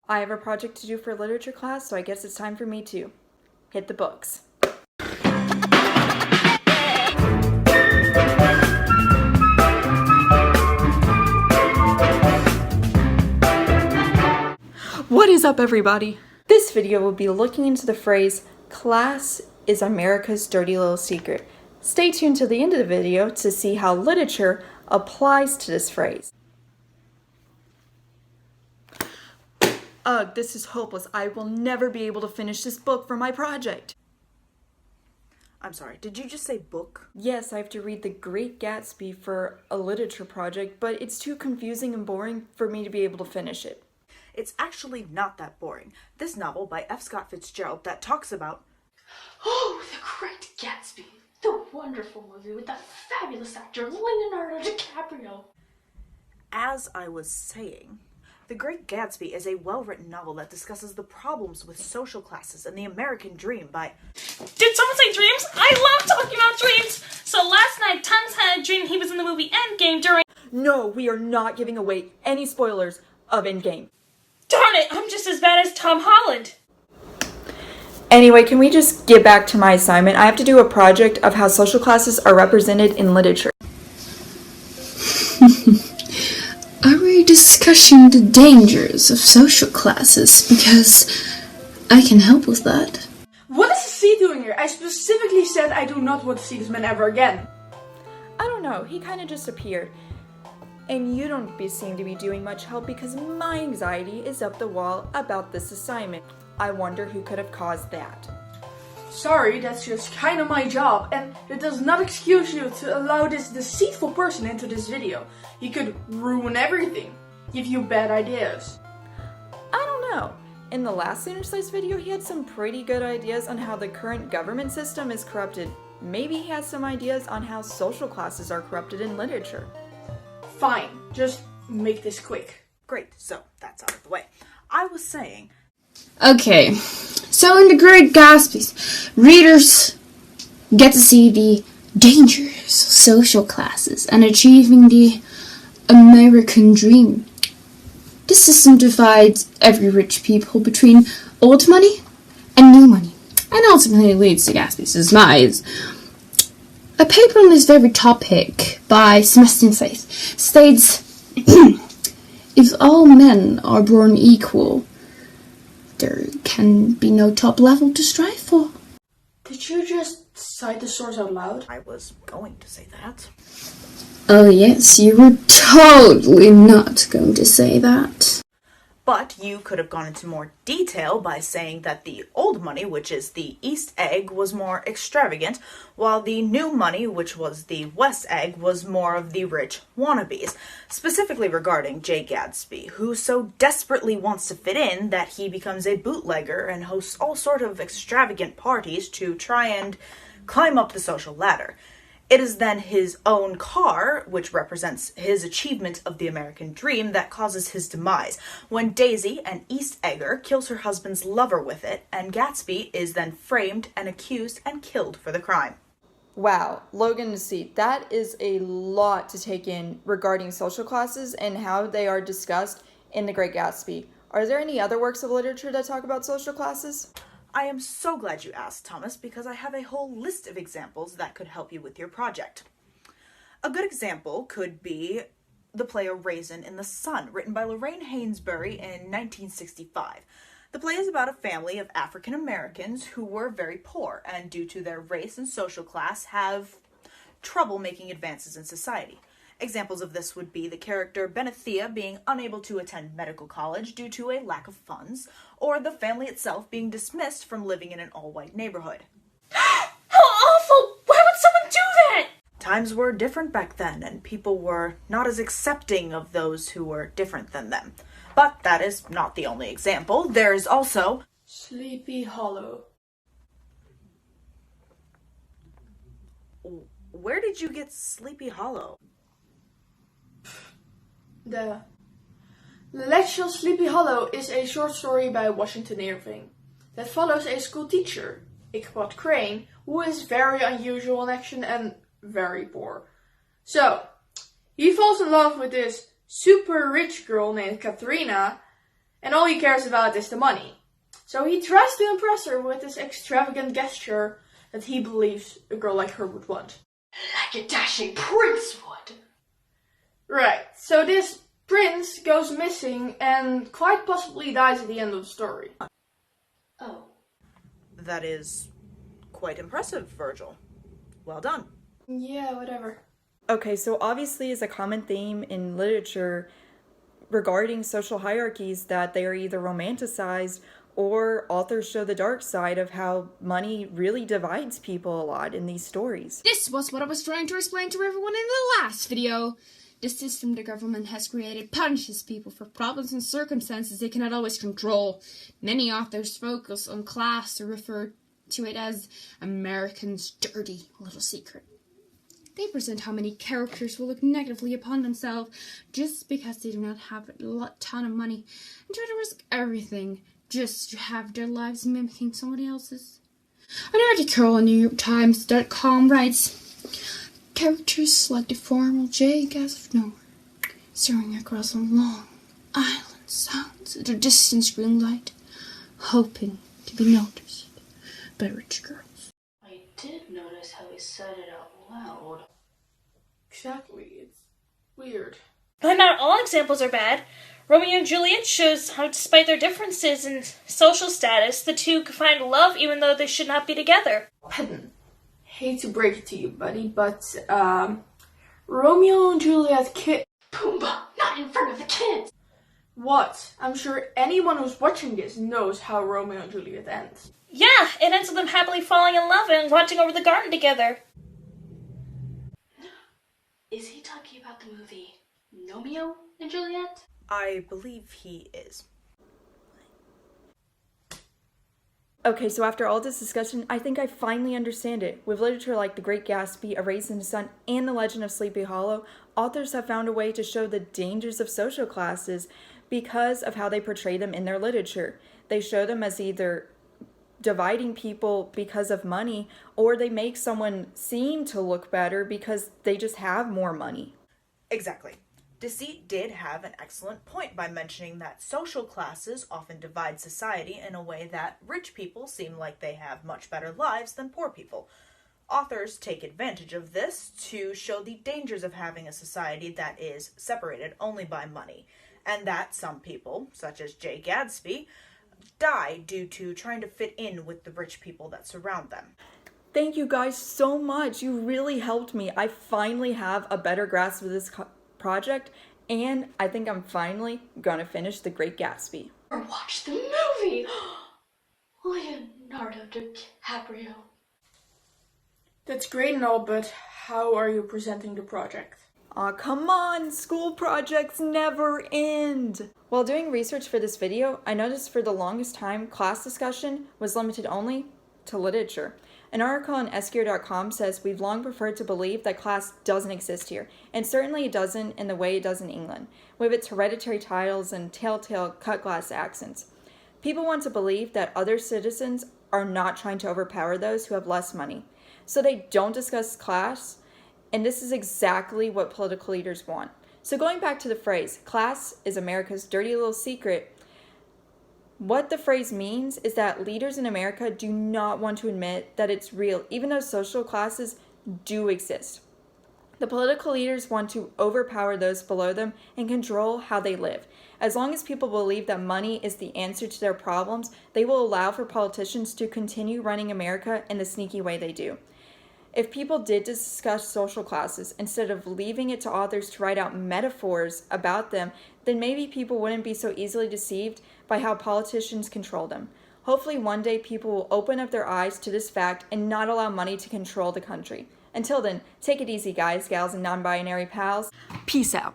I have a project to do for literature class, so I guess it's time for me to hit the books. What is up, everybody? This video will be looking into the phrase, class is America's dirty little secret. Stay tuned to the end of the video to see how literature applies to this phrase. Ugh, this is hopeless. I will never be able to finish this book for my project. I'm sorry, did you just say book? Yes, I have to read The Great Gatsby for a literature project, but it's too confusing and boring for me to be able to finish it. It's actually not that boring. This novel by F. Scott Fitzgerald that talks about... Oh, The Great Gatsby! The wonderful movie with that fabulous actor Leonardo DiCaprio! As I was saying, The Great Gatsby is a well-written novel that discusses the problems with social classes and the American dream by... Did someone say dreams? I love talking about dreams! So last night, Thomas had a dream he was in the movie Endgame during... No, we are not giving away any spoilers of Endgame. Darn it, I'm just as bad as Tom Holland! Anyway, can we just get back to my assignment? I have to do a project of how social classes are represented in literature. Are we discussing the dangers of social classes? Because I can help with that. What is Deceit doing here? I specifically said I do not want to see this man ever again. I don't know, he kind of just appeared. And you don't seem to be doing much help because my anxiety is up the wall about this assignment. I wonder who could have caused that. Sorry, that's just kind of my job, and it does not excuse you to allow this deceitful person into this video. He could ruin everything, give you bad ideas. I don't know. In the last Unessay video, he had some pretty good ideas on how the current government system is corrupted. Maybe he has some ideas on how social classes are corrupted in literature. Fine, just make this quick. Great, so that's out of the way. I was saying... Okay, so in The Great Gatsby, readers get to see the dangers of social classes and achieving the American dream. This system divides every rich people between old money and new money, and ultimately leads to Gatsby's demise. A paper on this very topic by Unessay states, if all men are born equal, there can be no top level to strive for. Did you just cite the source out loud? I was going to say that. Oh yes, you were totally not going to say that. But you could have gone into more detail by saying that the old money, which is the East Egg, was more extravagant, while the new money, which was the West Egg, was more of the rich wannabes, specifically regarding Jay Gatsby, who so desperately wants to fit in that he becomes a bootlegger and hosts all sort of extravagant parties to try and climb up the social ladder. It is then his own car, which represents his achievement of the American dream, that causes his demise, when Daisy, an East Egger, kills her husband's lover with it, and Gatsby is then framed and accused and killed for the crime. Wow, Logan and Deceit, that is a lot to take in regarding social classes and how they are discussed in The Great Gatsby. Are there any other works of literature that talk about social classes? I am so glad you asked, Thomas, because I have a whole list of examples that could help you with your project. A good example could be the play A Raisin in the Sun, written by Lorraine Hainsbury in 1965. The play is about a family of African Americans who were very poor and, due to their race and social class, have trouble making advances in society. Examples of this would be the character Benethia being unable to attend medical college due to a lack of funds, or the family itself being dismissed from living in an all-white neighborhood. How awful! Why would someone do that? Times were different back then, and people were not as accepting of those who were different than them. But that is not the only example. There's also... Sleepy Hollow. Where did you get Sleepy Hollow? The Legend Sleepy Hollow is a short story by Washington Irving that follows a school teacher, Ichabod Crane, who is very unusual in action and very poor. So, he falls in love with this super rich girl named Katrina, and all he cares about is the money. So he tries to impress her with this extravagant gesture that he believes a girl like her would want. Like a dashing prince would. Right, so this prince goes missing and quite possibly dies at the end of the story. Oh. That is quite impressive, Virgil. Well done. Yeah, whatever. Okay, so obviously is a common theme in literature regarding social hierarchies that they are either romanticized or authors show the dark side of how money really divides people a lot in these stories. This was what I was trying to explain to everyone in the last video. The system the government has created punishes people for problems and circumstances they cannot always control. Many authors focus on class to refer to it as Americans' dirty little secret. They present how many characters will look negatively upon themselves just because they do not have a ton of money and try to risk everything just to have their lives mimicking somebody else's. An article on NewYorkTimes.com writes, characters like the formal Jake out of nowhere, staring across a long island sounds at a distant green light, hoping to be noticed by rich girls. I did notice how he said it out loud. Exactly, it's weird. But not all examples are bad. Romeo and Juliet shows how, despite their differences in social status, the two can find love even though they should not be together. Patton, hate to break it to you, buddy, but, Romeo and Juliet Pumbaa, not in front of the kids! What? I'm sure anyone who's watching this knows how Romeo and Juliet ends. Yeah, it ends with them happily falling in love and watching over the garden together. Is he talking about the movie Romeo and Juliet? I believe he is. Okay, so after all this discussion, I think I finally understand it. With literature like The Great Gatsby, A Race in the Sun, and The Legend of Sleepy Hollow, authors have found a way to show the dangers of social classes because of how they portray them in their literature. They show them as either dividing people because of money, or they make someone seem to look better because they just have more money. Exactly. Deceit did have an excellent point by mentioning that social classes often divide society in a way that rich people seem like they have much better lives than poor people. Authors take advantage of this to show the dangers of having a society that is separated only by money, and that some people, such as Jay Gatsby, die due to trying to fit in with the rich people that surround them. Thank you guys so much. You really helped me. I finally have a better grasp of this project, and I think I'm finally gonna finish The Great Gatsby. Or watch the movie! Leonardo DiCaprio. That's great and all, but how are you presenting the project? Aw, come on! School projects never end! While doing research for this video, I noticed for the longest time, class discussion was limited only to literature. An article on Esquire.com says we've long preferred to believe that class doesn't exist here, and certainly it doesn't in the way it does in England, with its hereditary titles and telltale cut-glass accents. People want to believe that other citizens are not trying to overpower those who have less money, so they don't discuss class, and this is exactly what political leaders want. So going back to the phrase, class is America's dirty little secret, what the phrase means is that leaders in America do not want to admit that it's real, even though social classes do exist. The political leaders want to overpower those below them and control how they live. As long as people believe that money is the answer to their problems, they will allow for politicians to continue running America in the sneaky way they do. If people did discuss social classes instead of leaving it to authors to write out metaphors about them, then maybe people wouldn't be so easily deceived by how politicians control them. Hopefully one day people will open up their eyes to this fact and not allow money to control the country. Until then, take it easy guys, gals, and non-binary pals. Peace out.